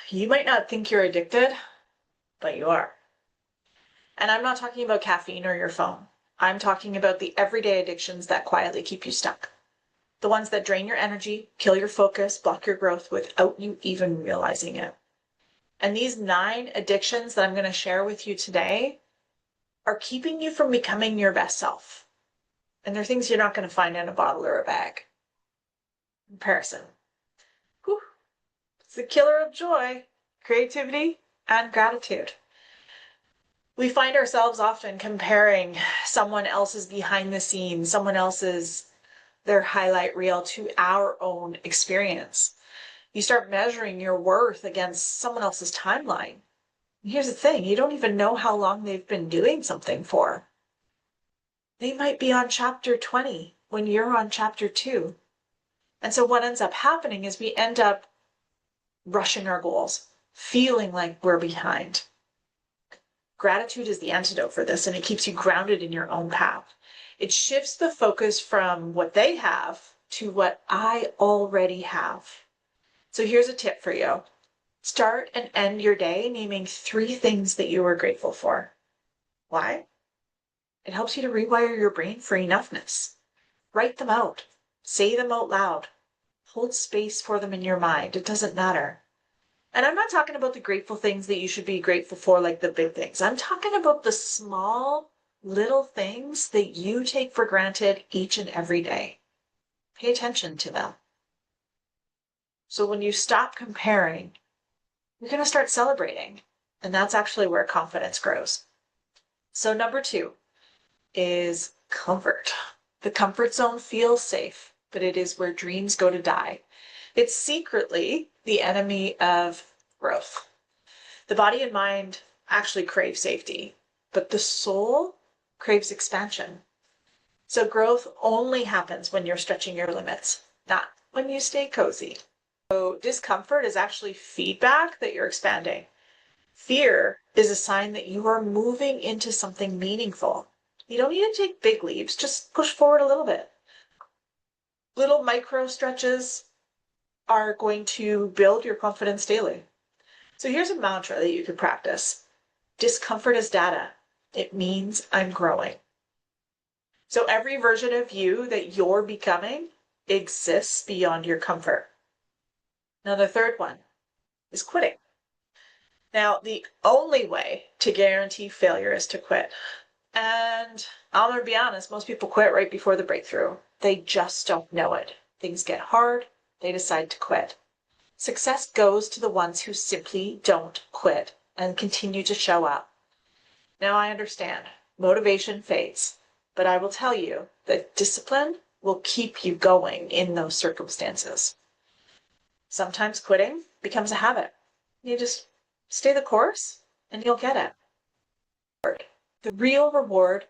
You might not think you're addicted, but you are. And I'm not talking about caffeine or your phone. I'm talking about the everyday addictions that quietly keep you stuck. The ones that drain your energy, kill your focus, block your growth without you even realizing it. And these 9 addictions that I'm going to share with you today are keeping you from becoming your best self. And they're things you're not going to find in a bottle or a bag. Comparison. Whew. It's the killer of joy, creativity, and gratitude. We find ourselves often comparing someone else's behind the scenes, someone else's their highlight reel to our own experience. You start measuring your worth against someone else's timeline. And here's the thing, you don't even know how long they've been doing something for. They might be on chapter 20 when you're on chapter 2. And so what ends up happening is we end up rushing our goals, feeling like we're behind. Gratitude is the antidote for this, and it keeps you grounded in your own path. It shifts the focus from what they have to what I already have. So here's a tip for you. Start and end your day naming 3 things that you are grateful for. Why? It helps you to rewire your brain for enoughness. Write them out. Say them out loud. Hold space for them in your mind. It doesn't matter. And I'm not talking about the grateful things that you should be grateful for, like the big things. I'm talking about the small, little things that you take for granted each and every day. Pay attention to them. So when you stop comparing, you're going to start celebrating. And that's actually where confidence grows. So number 2 is comfort. The comfort zone feels safe, but it is where dreams go to die. It's secretly the enemy of growth. The body and mind actually crave safety, but the soul craves expansion. So growth only happens when you're stretching your limits, not when you stay cozy. So discomfort is actually feedback that you're expanding. Fear is a sign that you are moving into something meaningful. You don't need to take big leaps, just push forward a little bit. Little micro stretches are going to build your confidence daily. So here's a mantra that you could practice. Discomfort is data. It means I'm growing. So every version of you that you're becoming exists beyond your comfort. Now the third one is quitting. Now the only way to guarantee failure is to quit. And I'm going to be honest, most people quit right before the breakthrough. They just don't know it. Things get hard, they decide to quit. Success goes to the ones who simply don't quit and continue to show up. Now I understand, motivation fades, but I will tell you that discipline will keep you going in those circumstances. Sometimes quitting becomes a habit. You just stay the course and you'll get it. The real reward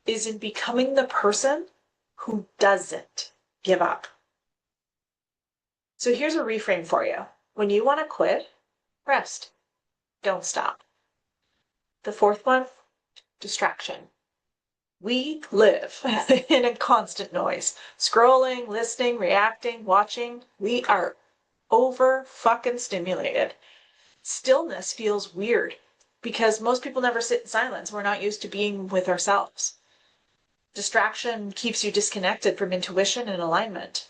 is in becoming the person who doesn't give up. So here's a reframe for you. When you want to quit, rest. Don't stop. The fourth one, distraction. We live in a constant noise. Scrolling, listening, reacting, watching. We are over fucking stimulated. Stillness feels weird because most people never sit in silence. We're not used to being with ourselves. Distraction keeps you disconnected from intuition and alignment.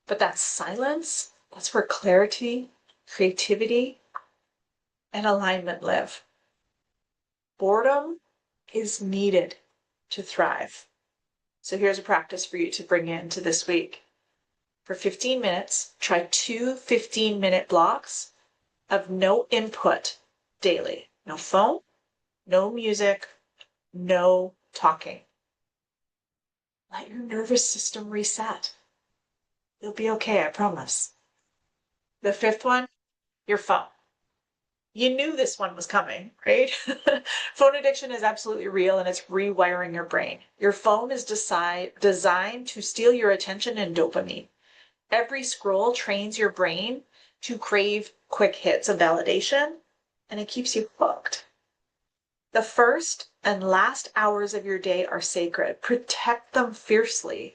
But that silence, that's where clarity, creativity, and alignment live. Boredom is needed to thrive. So here's a practice for you to bring into this week. For 15 minutes, try 2 15-minute blocks of no input daily. No phone, no music, no talking. Let your nervous system reset. You'll be okay, I promise. The 5th one, your phone. You knew this one was coming, right? Phone addiction is absolutely real and it's rewiring your brain. Your phone is designed to steal your attention and dopamine. Every scroll trains your brain to crave quick hits of validation and it keeps you hooked. The first and last hours of your day are sacred. Protect them fiercely.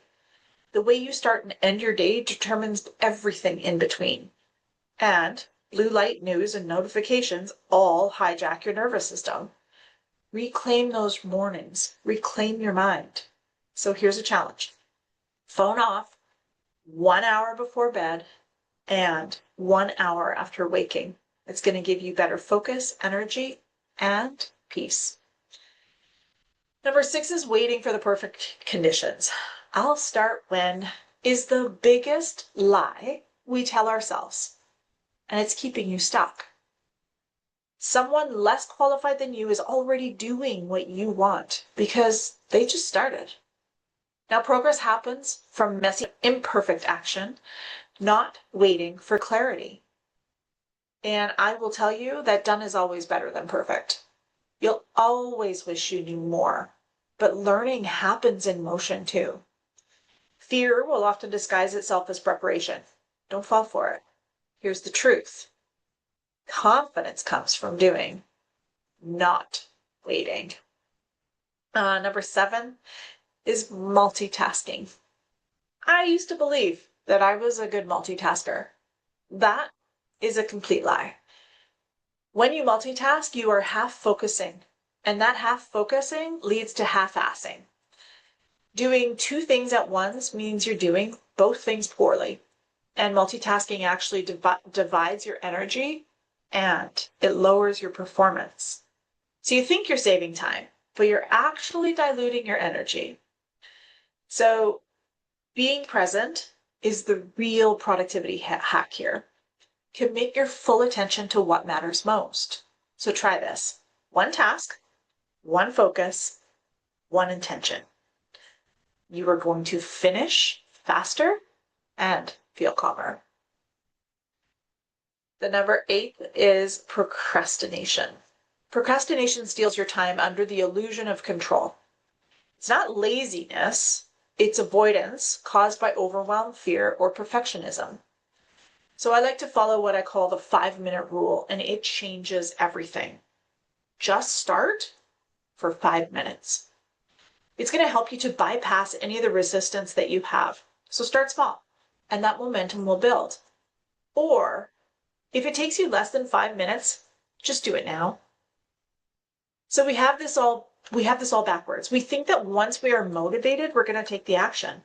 The way you start and end your day determines everything in between. And Blue light, news, and notifications all hijack your nervous system. Reclaim those mornings. Reclaim your mind. So here's a challenge. Phone off 1 hour before bed and 1 hour after waking. It's going to give you better focus, energy, and peace. Number 6 is waiting for the perfect conditions. I'll start when is the biggest lie we tell ourselves, and it's keeping you stuck. Someone less qualified than you is already doing what you want because they just started. Now, progress happens from messy, imperfect action, not waiting for clarity. And I will tell you that done is always better than perfect. You'll always wish you knew more, but learning happens in motion too. Fear will often disguise itself as preparation. Don't fall for it. Here's the truth. Confidence comes from doing, not waiting. Number 7 is multitasking. I used to believe that I was a good multitasker. That is a complete lie. When you multitask, you are half focusing, and that half focusing leads to half-assing. Doing 2 things at once means you're doing both things poorly, and multitasking actually divides your energy and it lowers your performance. So you think you're saving time, but you're actually diluting your energy. So being present is the real productivity hack here. Commit your full attention to what matters most. So try this. 1 task, 1 focus, 1 intention. You are going to finish faster and feel calmer. The number 8 is procrastination. Procrastination steals your time under the illusion of control. It's not laziness, it's avoidance caused by overwhelm, fear, or perfectionism. So I like to follow what I call the 5-minute rule, and it changes everything. Just start for 5 minutes. It's going to help you to bypass any of the resistance that you have. So start small, and that momentum will build. Or if it takes you less than 5 minutes, just do it now. So we have this all backwards. We think that once we are motivated, we're going to take the action.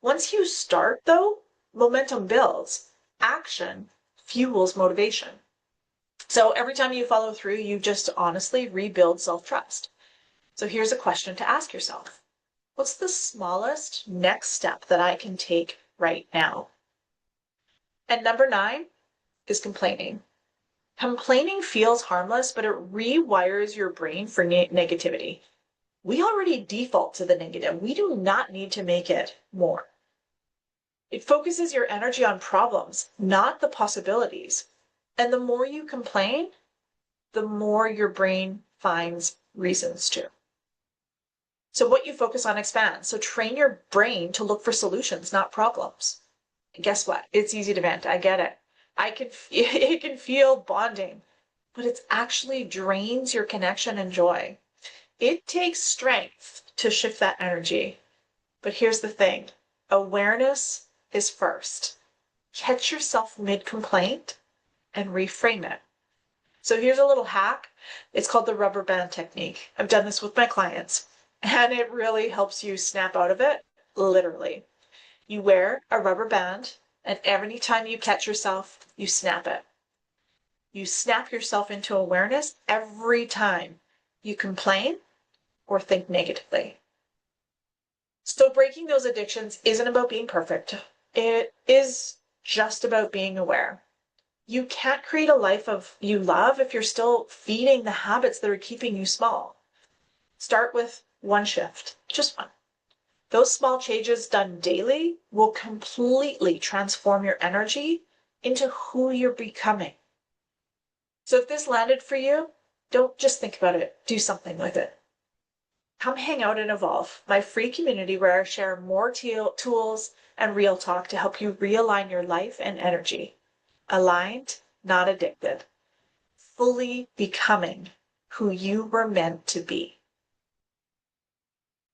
Once you start, though, momentum builds. Action fuels motivation. So every time you follow through, you just honestly rebuild self-trust. So here's a question to ask yourself. What's the smallest next step that I can take right now? And number 9 is complaining. Complaining feels harmless, but it rewires your brain for negativity. We already default to the negative. We do not need to make it more. It focuses your energy on problems, not the possibilities. And the more you complain, the more your brain finds reasons to. So what you focus on expands. So train your brain to look for solutions, not problems. And guess what? It's easy to vent. I get it. It can feel bonding, but it actually drains your connection and joy. It takes strength to shift that energy. But here's the thing. Awareness is first. Catch yourself mid-complaint and reframe it. So here's a little hack. It's called the rubber band technique. I've done this with my clients, and it really helps you snap out of it, literally. You wear a rubber band, and every time you catch yourself, you snap it. You snap yourself into awareness every time you complain or think negatively. So breaking those addictions isn't about being perfect. It is just about being aware. You can't create a life of you love if you're still feeding the habits that are keeping you small. Start with 1 shift, just 1. Those small changes done daily will completely transform your energy into who you're becoming. So if this landed for you, don't just think about it, do something with it. Come hang out and Evolve, my free community where I share more tools and real talk to help you realign your life and energy. Aligned, not addicted. Fully becoming who you were meant to be.